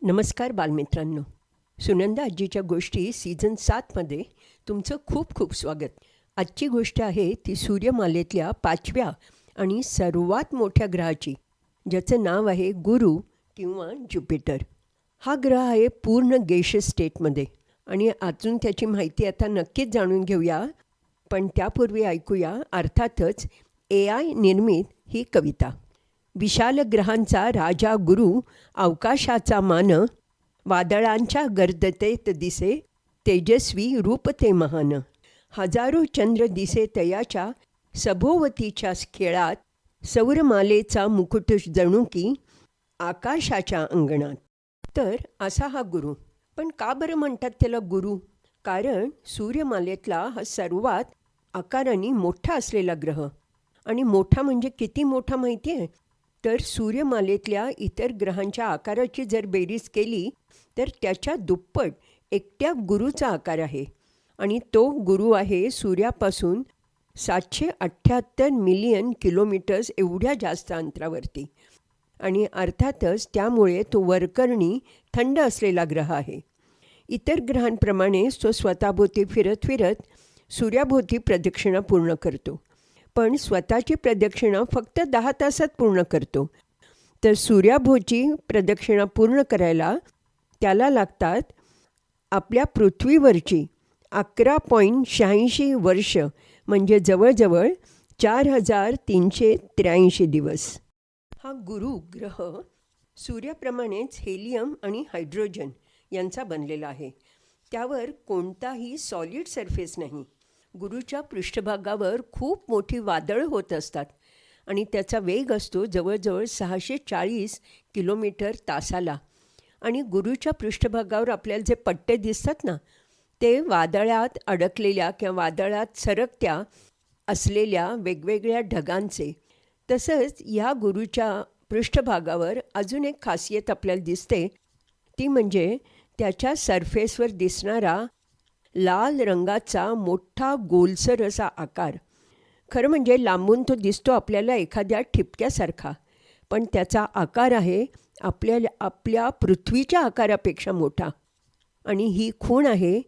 नमस्कार बालमित्रांनो. सुनंदा आजीच्या गोष्टी सीझन 7मध्ये तुमचं खूप खूप स्वागत. आजची गोष्ट आहे ती सूर्यमालेतल्या 5व्या आणि सर्वात मोठ्या ग्रहाची, ज्याचं नाव आहे गुरु किंवा ज्युपिटर. हा ग्रह आहे पूर्ण गेशियस स्टेटमध्ये आणि अजून त्याची माहिती आता नक्कीच जाणून घेऊया. पण त्यापूर्वी ऐकूया अर्थातच AI निर्मित ही कविता. विशाल ग्रहांचा राजा गुरु, अवकाशाचा मान, वादळांच्या गर्दतेत दिसे, तेजस्वी रूप ते महान. हजारो चंद्र दिसे तयाच्या, सभोवतीच्या खेळात, सौरमालेचा मुकुट जणू की आकाशाच्या अंगणात. तर असा हा गुरु. पण का बरं म्हणतात त्याला गुरु? कारण सूर्यमालेतला हा सर्वात आकाराने मोठा असलेला ग्रह. आणि मोठा म्हणजे किती मोठा माहिती आहे? तर सूर्यमालेतल्या इतर ग्रहांच्या आकाराची जर बेरीज केली तर त्याच्या दुप्पट एकट्या गुरूचा आकार आहे. आणि तो गुरु आहे सूर्यापासून 778 मिलियन किलोमीटर्स एवढ्या जास्त अंतरावरती. आणि अर्थातच त्यामुळे तो वरकरणी थंड असलेला ग्रह आहे. इतर ग्रहांप्रमाणेच तो स्वतःभोवती फिरत फिरत सूर्याभोवती प्रदक्षिणा पूर्ण करतो. पण स्वतःची प्रदक्षिणा फक्त 10 तासात पूर्ण करतो. तर सूर्याभोवती प्रदक्षिणा पूर्ण करायला त्याला लागतात आपल्या पृथ्वीवरची 11.86 वर्ष, म्हणजे जवळजवळ 4383 दिवस. हा गुरु ग्रह सूर्याप्रमाणेच हेलियम आणि हायड्रोजन यांचा बनलेला आहे. त्यावर कोणताही सॉलिड सरफेस नाही. गुरूच्या पृष्ठभागावर खूप मोठी वादळं होत असतात आणि त्याचा वेग असतो जवळजवळ 640 किलोमीटर तासाला. आणि गुरूच्या पृष्ठभागावर आपल्याला जे पट्टे दिसतात ना, ते वादळात अडकलेल्या किंवा वादळात सरकत्या असलेल्या वेगवेगळ्या ढगांचे. तसंच ह्या गुरूच्या पृष्ठभागावर अजून एक खासियत आपल्याला दिसते, ती म्हणजे त्याच्या सरफेसवर दिसणारा लाल रंगाचा मोठा गोलसर असा आकार. खरं म्हणजे लांबून तो दिसतो आपल्याला एखाद्या ठिपक्यासारखा, पण त्याचा आकार आहे आपल्या पृथ्वीच्या आकारापेक्षा मोठा. आणि ही खूण आहे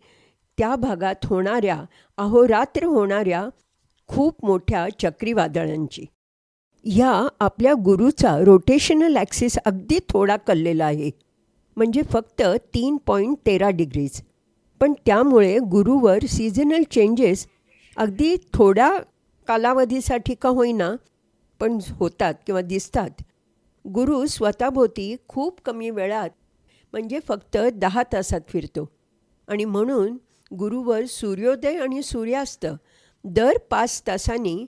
त्या भागात होणाऱ्या, अहोरात्र होणाऱ्या खूप मोठ्या चक्रीवादळांची. ह्या आपल्या गुरूचा रोटेशनल ॲक्सिस अगदी थोडा कललेला आहे, म्हणजे फक्त 3.13 डिग्रीज. पण त्यामुळे गुरूवर सीझनल चेंजेस अगदी थोड्या कालावधीसाठी का होईना पण होतात किंवा दिसतात. गुरु स्वतःभोवती खूप कमी वेळात, म्हणजे फक्त 10 तासात फिरतो. आणि म्हणून गुरूवर सूर्योदय आणि सूर्यास्त दर 5 तासांनी,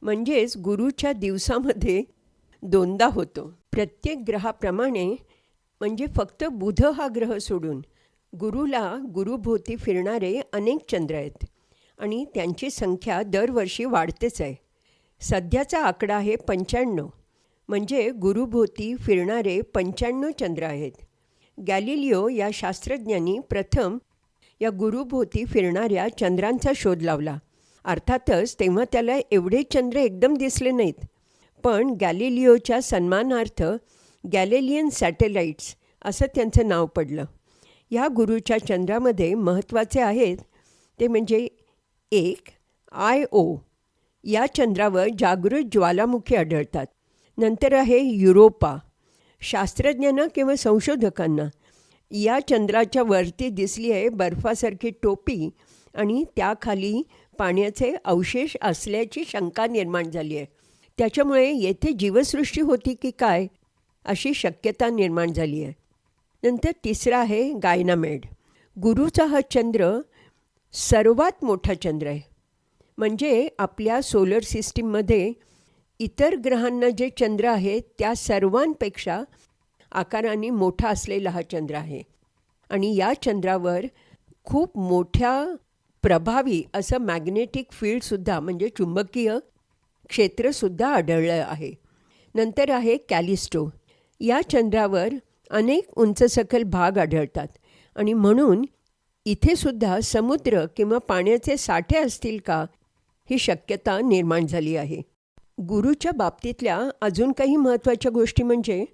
म्हणजेच गुरूच्या दिवसामध्ये 2दा होतो. प्रत्येक ग्रहाप्रमाणे, म्हणजे फक्त बुध हा ग्रह सोडून गुरूला गुरूभोवती फिरणारे अनेक चंद्र आहेत आणि त्यांची संख्या दरवर्षी वाढतेच आहे. सध्याचा आकडा आहे 95, म्हणजे गुरूभोवती फिरणारे 95 चंद्र आहेत. गॅलिलिओ या शास्त्रज्ञांनी प्रथम या गुरूभोवती फिरणाऱ्या चंद्रांचा शोध लावला. अर्थातच तेव्हा त्याला एवढे चंद्र एकदम दिसले नाहीत, पण गॅलिलिओच्या सन्मानार्थ गॅलिलियन सॅटेलाइट्स असं त्यांचं नाव पडलं. ह्या गुरूच्या चंद्रामध्ये महत्त्वाचे आहेत ते म्हणजे एक IO. या चंद्रावर जागृत ज्वालामुखी आढळतात. नंतर आहे युरोपा. शास्त्रज्ञांना किंवा संशोधकांना या चंद्राच्या वरती दिसली आहे बर्फासारखी टोपी आणि त्याखाली पाण्याचे अवशेष असल्याची शंका निर्माण झाली आहे. त्याच्यामुळे येथे जीवसृष्टी होती की काय अशी शक्यता निर्माण झाली आहे. नंतर तिसरा आहे गायनामेड. गुरूचा हा चंद्र सर्वात मोठा चंद्र आहे. म्हणजे आपल्या सोलर सिस्टीममध्ये इतर ग्रहांना जे चंद्र आहेत त्या सर्वांपेक्षा आकाराने मोठा असलेला हा चंद्र आहे. आणि या चंद्रावर खूप मोठ्या प्रभावी असं मॅग्नेटिक फील्डसुद्धा, म्हणजे चुंबकीय क्षेत्रसुद्धा आढळलं आहे. नंतर आहे कॅलिस्टो. या चंद्रावर अनेक उंचसखल भाग आढळतात आणि म्हणून इथे सुद्धा समुद्र किंवा पाण्याचे साठे असतील का ही शक्यता निर्माण झाली आहे. गुरूच्या बाबतीतल्या अजून काही महत्त्वाच्या गोष्टी म्हणजे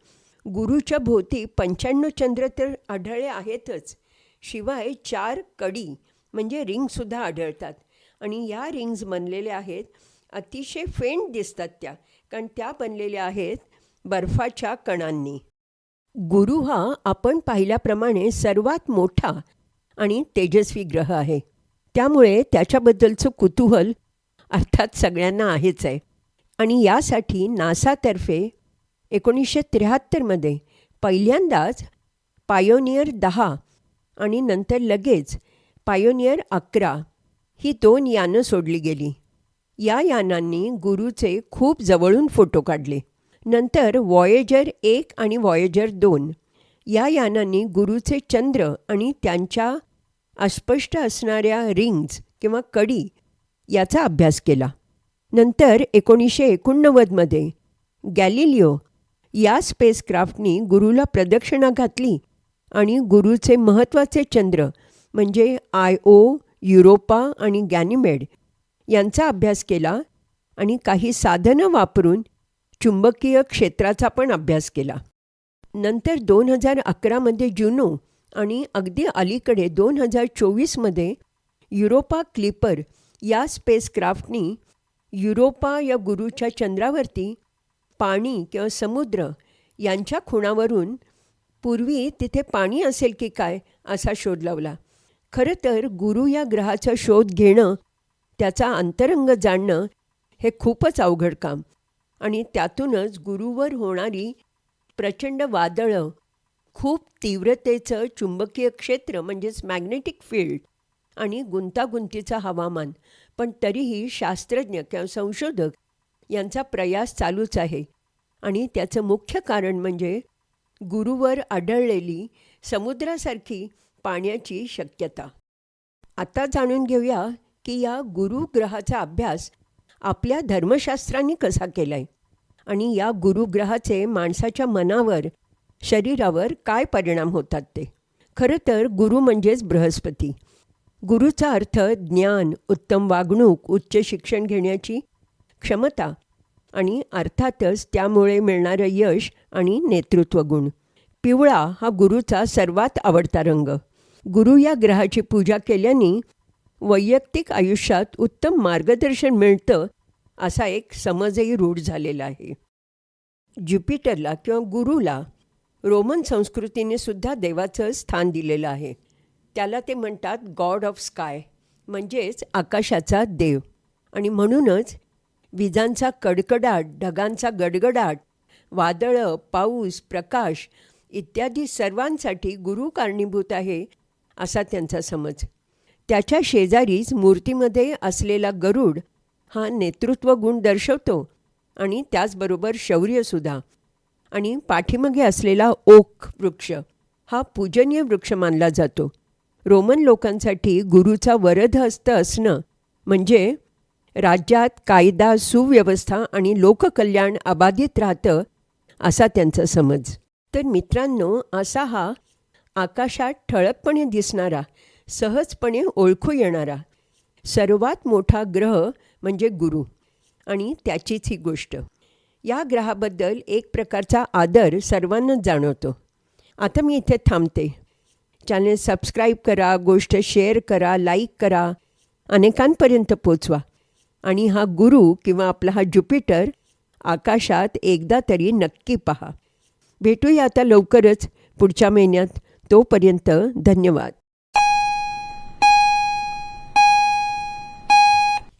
गुरूच्या भोवती 95 चंद्र तर आढळले आहेतच, शिवाय 4 कडी म्हणजे रिंगसुद्धा आढळतात. आणि या रिंग्ज बनलेल्या आहेत, अतिशय फेंट दिसतात त्या, कारण त्या बनलेल्या आहेत बर्फाच्या कणांनी. गुरु हा आपण पाहिल्याप्रमाणे सर्वात मोठा आणि तेजस्वी ग्रह आहे. त्यामुळे त्याच्याबद्दलचं कुतूहल अर्थात सगळ्यांना आहेच आहे. आणि यासाठी नासातर्फे 1973मध्ये पहिल्यांदाच पायोनियर 10 आणि नंतर लगेच पायोनियर 11 ही 2 यानं सोडली गेली. या यानांनी गुरूचे खूप जवळून फोटो काढले. नंतर वॉयेजर 1 आणि वॉयेजर 2 या यानांनी गुरूचे चंद्र आणि त्यांच्या अस्पष्ट असणाऱ्या रिंग्ज किंवा कडी याचा अभ्यास केला. नंतर 1989मध्ये गॅलिलिओ या स्पेसक्राफ्टनी गुरूला प्रदक्षिणा घातली आणि गुरूचे महत्त्वाचे चंद्र म्हणजे आय-ओ, युरोपा आणि गॅनिमेड यांचा अभ्यास केला आणि काही साधनं वापरून चुंबकीय क्षेत्राचा पण अभ्यास केला. नंतर 2011मध्ये जुनो आणि अगदी अलीकडे 2024मध्ये युरोपा क्लिपर या स्पेसक्राफ्टनी युरोपा या गुरूच्या चंद्रावरती पाणी किंवा समुद्र यांच्या खुणावरून पूर्वी तिथे पाणी असेल की काय असा शोध लावला. खरं तर गुरु या ग्रहाचा शोध घेणं, त्याचा अंतरंग जाणणं हे खूपच अवघड काम. आणि त्यातूनच गुरूवर होणारी प्रचंड वादळं, खूप तीव्रतेचं चुंबकीय क्षेत्र म्हणजेच मॅग्नेटिक फील्ड आणि गुंतागुंतीचं हवामान. पण तरीही शास्त्रज्ञ किंवा संशोधक यांचा प्रयास चालूच आहे. आणि त्याचं मुख्य कारण म्हणजे गुरूवर आढळलेली समुद्रासारखी पाण्याची शक्यता. आता जाणून घेऊया की या गुरु ग्रहाचा अभ्यास आपल्या धर्मशास्त्रांनी कसा केला आहे आणि या गुरुग्रहाचे माणसाच्या मनावर, शरीरावर काय परिणाम होतात ते. खरं तर गुरु म्हणजेच बृहस्पती. गुरुचा अर्थ ज्ञान, उत्तम वागणूक, उच्च शिक्षण घेण्याची क्षमता आणि अर्थातच त्यामुळे मिळणारं यश आणि नेतृत्व गुण. पिवळा हा गुरूचा सर्वात आवडता रंग. गुरु या ग्रहाची पूजा केल्याने वैयक्तिक आयुष्यात उत्तम मार्गदर्शन मिळतं असा एक समजही रूढ झालेला आहे. ज्युपिटरला किंवा गुरूला रोमन संस्कृतीने सुद्धा देवाचं स्थान दिलेलं आहे. त्याला ते म्हणतात गॉड ऑफ स्काय, म्हणजेच आकाशाचा देव. आणि म्हणूनच विजांचा कडकडाट, ढगांचा गडगडाट, वादळं, पाऊस, प्रकाश इत्यादी सर्वांसाठी गुरु कारणीभूत आहे असा त्यांचा समज. त्याच्या शेजारीच मूर्तीमध्ये असलेला गरुड हा नेतृत्व गुण दर्शवतो आणि त्याचबरोबर शौर्यसुद्धा. आणि पाठीमागे असलेला ओक वृक्ष हा पूजनीय वृक्ष मानला जातो. रोमन लोकांसाठी गुरूचा वरदहस्त असणं म्हणजे राज्यात कायदा, सुव्यवस्था आणि लोककल्याण अबाधित राहतं असा त्यांचा समज. तर मित्रांनो, असा हा आकाशात ठळकपणे दिसणारा, सहजपणे ओळखू येणारा सर्वात मोठा ग्रह म्हणजे गुरु आणि त्याचीच ही गोष्ट. या ग्रहाबद्दल एक प्रकारचा आदर सर्वांनाच जाणवतो. आता मी इथे थांबते. चॅनल सबस्क्राईब करा, गोष्ट शेअर करा, लाईक करा, अनेकांपर्यंत पोचवा. आणि हा गुरु किंवा आपला हा ज्युपिटर आकाशात एकदा तरी नक्की पहा. भेटूया आता लवकरच पुढच्या महिन्यात. तोपर्यंत धन्यवाद.